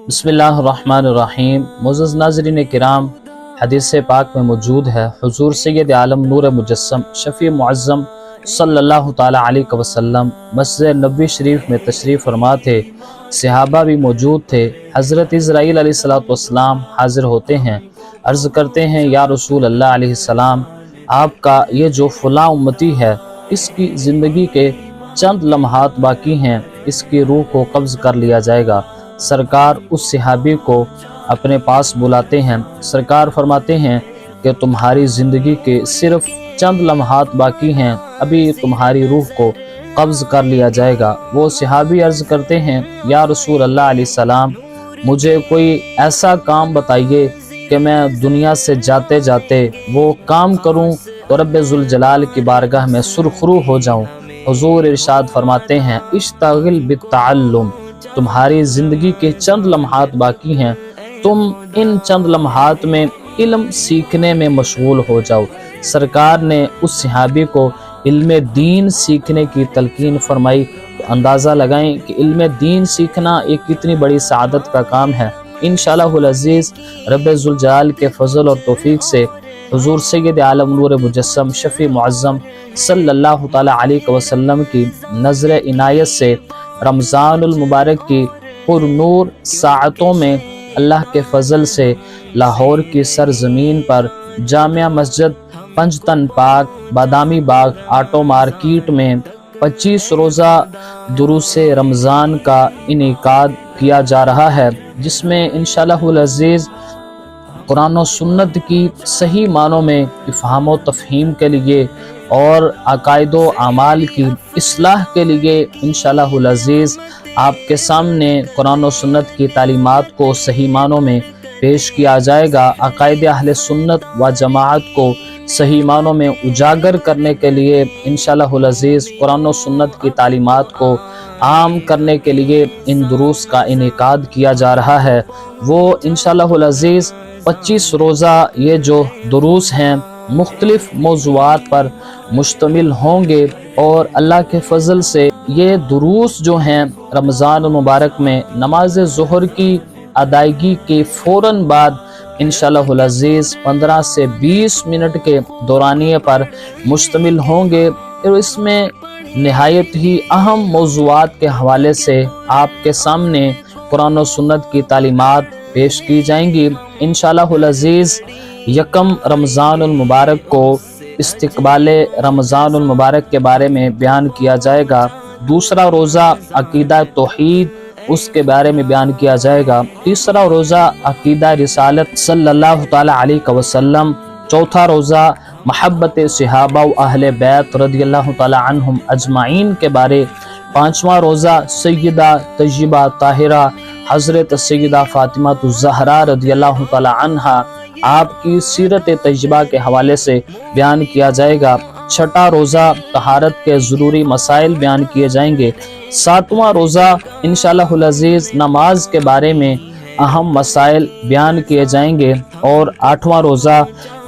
बिस्मिल्लाहिर्रहमानिर्रहीम। मुअज़्ज़ज़ नाज़रीन किराम, हदीस पाक में मौजूद है हुज़ूर सैयद आलम नूर मुजस्सम शफ़ी मुअज़्ज़म सल्लल्लाहु ताला अलैहि वसल्लम मस्जिद नबवी शरीफ में तशरीफ़ फरमा थे। सहाबा भी मौजूद थे। हज़रत इज़राईल अलैहिस्सलाम हाज़िर होते हैं, अर्ज़ करते हैं या रसूल अल्लाह अलैहिस्सलाम, आपका ये जो फ़लाँ उम्मती है इसकी ज़िंदगी के चंद लम्हात बाकी हैं, इसकी रूह को कब्ज़ कर लिया जाएगा। सरकार उस सहाबी को अपने पास बुलाते हैं। सरकार फरमाते हैं कि तुम्हारी ज़िंदगी के सिर्फ चंद लम्हात बाकी हैं, अभी तुम्हारी रूह को कब्ज़ कर लिया जाएगा। वो सहाबी अर्ज़ करते हैं या रसूल अल्लाह अलैहिस्सलाम, मुझे कोई ऐसा काम बताइए कि मैं दुनिया से जाते जाते वो काम करूं तो रब्बे ज़ुल जलाल की बारगाह में सुरखरू हो जाऊं। हुज़ूर इरशाद फरमाते हैं इश्तगिल बित्तअल्लुम, तुम्हारी ज़िंदगी के चंद लम्हात बाकी हैं, तुम इन चंद लम्हात में इल्म सीखने में मशगूल हो जाओ। सरकार ने उस सहाबी को इल्म दीन सीखने की तलकीन फरमाई। तो अंदाज़ा लगाएं कि इल्म दीन सीखना एक कितनी बड़ी सआदत का काम है। इंशाअल्लाहुल अज़ीज़ रब्बे ज़ुल जलाल के फ़ज़ल और तौफ़ीक़ से हुज़ूर सैयद आलम नूर मुजस्सम शफ़ी मुअज़्ज़म सल्लल्लाहु ताला अलैहि वसल्लम की नज़र इनायत से रमज़ानुल मुबारक की पुरनूर साअतों में अल्लाह के फ़ज़ल से लाहौर की सरज़मीन पर जामिया मस्जिद पंजतन पाक बादामी बाग आटो मार्केट में 25 रोज़ा दुरूसे रमज़ान का इनेकाद किया जा रहा है, जिसमें इंशाअल्लाहुल अज़ीज़ कुरान और सुन्नत की सही मानों में इफ़हाम व तफ़हीम के लिए और अक़ाइद व आमाल की इस्लाह के लिए इंशाअल्लाहुल अज़ीज़ आपके सामने कुरान और सुन्नत की तालीमात को सही मानों में पेश किया जाएगा। अक़ाइद अहले सुन्नत व जमाअत को सही मानों में उजागर करने के लिए इंशाअल्लाहुल अज़ीज़ कुरान और सुन्नत की तालीमात को आम करने के लिए इन दुरूस का इनेकाद किया जा रहा है। वो इंशाअल्लाहुल अज़ीज़ 25 रोज़ा ये जो दुरूस हैं मुख्तलिफ मौज़ूआत पर मुश्तमिल होंगे और अल्लाह के फ़ज़ल से ये दुरूस जो हैं रमज़ान मुबारक में नमाज ज़ुहर की अदायगी के फ़ौरन बाद इंशाअल्लाहुल अज़ीज़ 15 से 20 मिनट के दौरानिए पर मुश्तमिल होंगे। और इसमें नहायत ही अहम मौज़ूआत के हवाले से आपके सामने कुरान और सुन्नत की तालीमात पेश की जाएंगी। इंशाअल्लाहुल अज़ीज़ यकम रमज़ानुल मुबारक को इस्तिक़बाले रमज़ानुल मुबारक के बारे में बयान किया जाएगा। दूसरा रोज़ा अक़ीदा तौहीद उसके बारे में बयान किया जाएगा। तीसरा रोज़ा अक़ीदा रिसालत सल्लल्लाहु ताला अलैहि वसल्लम। चौथा रोज़ा महब्बत सहाबा व अहले बैत रदियल्लाहु ताला अन्हुम अजमाइन के बारे। पाँचवा रोज़ा सय्यदा तय्यबा ताहिरा हज़रत सय्यदा फ़ातिमा ज़हरा रदियल्लाहु ताला अन्हा आपकी सीरत तय्यबा के हवाले से बयान किया जाएगा। छठा रोज़ा तहारत के ज़रूरी मसाइल बयान किए जाएंगे। सातवां रोज़ा इंशाअल्लाहुल अज़ीज़ नमाज के बारे में अहम मसाइल बयान किए जाएंगे। और आठवां रोज़ा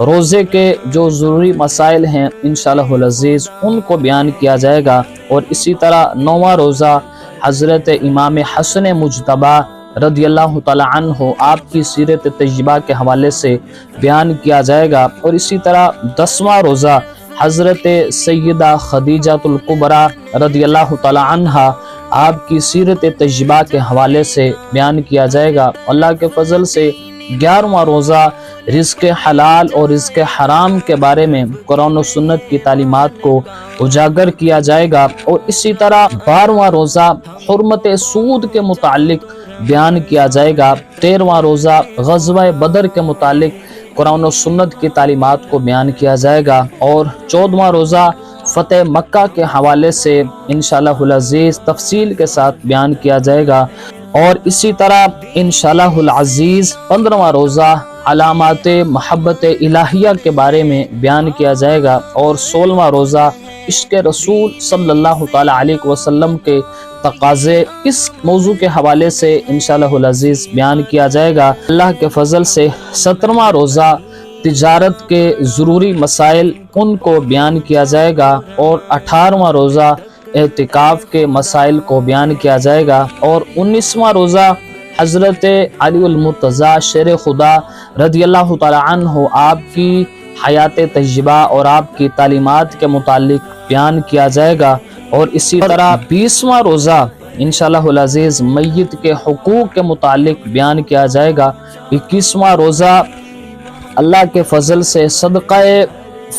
रोज़े के जो ज़रूरी मसाइल हैं इंशाअल्लाहुल अज़ीज़ उनको बयान किया जाएगा। और इसी तरह नौवां रोज़ा हज़रत इमाम हसन मुज्तबा रदियल्लाहु ताला अन्हु आपकी सीरत तय्यबा के हवाले से बयान किया जाएगा। और इसी तरह 10वां रोज़ा हज़रत सय्यदा खदीजातुल कुबरा रदियल्लाहु ताला अन्हा आपकी सीरत तय्यबा के हवाले से बयान किया जाएगा। अल्लाह के फ़ज़ल से 11वां रोज़ा रिज़्क़ हलाल और रिज़्क़ हराम के बारे में कुरान और सुन्नत की तालीमात को उजागर किया जाएगा। और इसी तरह 12वां रोज़ा हुर्मत सूद के मुतालिक बयान किया जाएगा। 13वां रोज़ा ग़ज़वा बदर के मुतालिक कुरान और सुन्नत की तालीमात को बयान किया जाएगा। और 14वां रोज़ा फ़तेह मक्का के हवाले से इंशाअल्लाहुल अज़ीज़ तफसील के साथ बयान किया जाएगा। और इसी तरह इंशाअल्लाहुल अज़ीज़ 15वां रोज़ा अलामात महब्बत इलाहिया के बारे में बयान किया जाएगा। और 16वां रोज़ा इश्क़ रसूल सल्लल्लाहु ताला अलैहि वसल्लम के तकाज़े इस मौजू के हवाले से इंशाअल्लाहुल अज़ीज़ बयान किया जाएगा। अल्लाह के फ़ज़ल से 17वां रोज़ा तिजारत के ज़रूरी मसाइल उनको बयान किया जाएगा। और 18वां रोज़ा एतिकाफ़ के मसाइल को बयान किया जाएगा। और 19वां रोज़ा حضرت علی المرتضیٰ شیر خدا رضی اللہ تعالی عنہ آپ کی حیات طیبہ اور آپ کی تعلیمات کے متعلق بیان کیا جائے گا، اور اسی طرح 20واں روزہ انشاءاللہ العزیز میت کے حقوق کے متعلق بیان کیا جائے گا۔ 21واں روزہ اللہ کے فضل سے صدقہ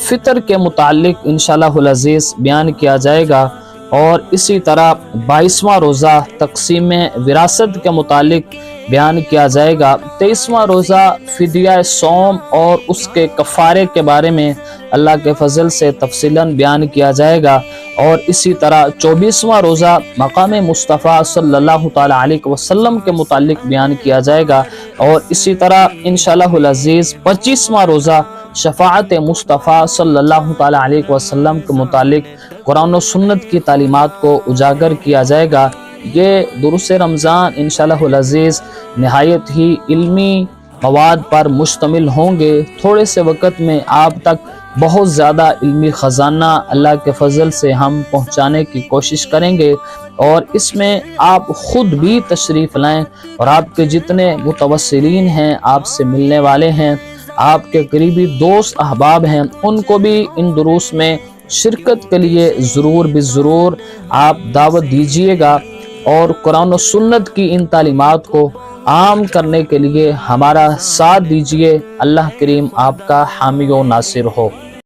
فطر کے متعلق انشاءاللہ العزیز بیان کیا جائے گا، اور اسی طرح 22واں روزہ تقسیم وراثت کے متعلق بیان کیا جائے گا۔ 23واں روزہ فدیہ صوم اور اس کے کفارے کے بارے میں اللہ کے فضل سے تفصیلاً بیان کیا جائے گا، اور اسی طرح 24واں روزہ مقام مصطفیٰ صلی اللہ تعالی علیہ وسلم کے متعلق بیان کیا جائے گا، اور اسی طرح انشاءاللہ العزیز 25واں روزہ شفاعت مصطفیٰ صلی اللہ تعالی علیہ وسلم کے متعلق قرآن و سنت کی تعلیمات کو اجاگر کیا جائے گا۔ یہ دروس رمضان انشاءاللہ العزیز نہایت ہی علمی مواد پر مشتمل ہوں گے۔ تھوڑے سے وقت میں آپ تک بہت زیادہ علمی خزانہ اللہ کے فضل سے ہم پہنچانے کی کوشش کریں گے، اور اس میں آپ خود بھی تشریف لائیں، اور آپ کے جتنے متوسلین ہیں، آپ سے ملنے والے ہیں، آپ کے قریبی دوست احباب ہیں، ان کو بھی ان دروس میں شرکت کے لیے ضرور ضرور آپ دعوت دیجیے گا، اور قرآن و سنت کی ان تعلیمات کو عام کرنے کے لیے ہمارا ساتھ دیجیے۔ اللہ کریم آپ کا حامی و ناصر ہو۔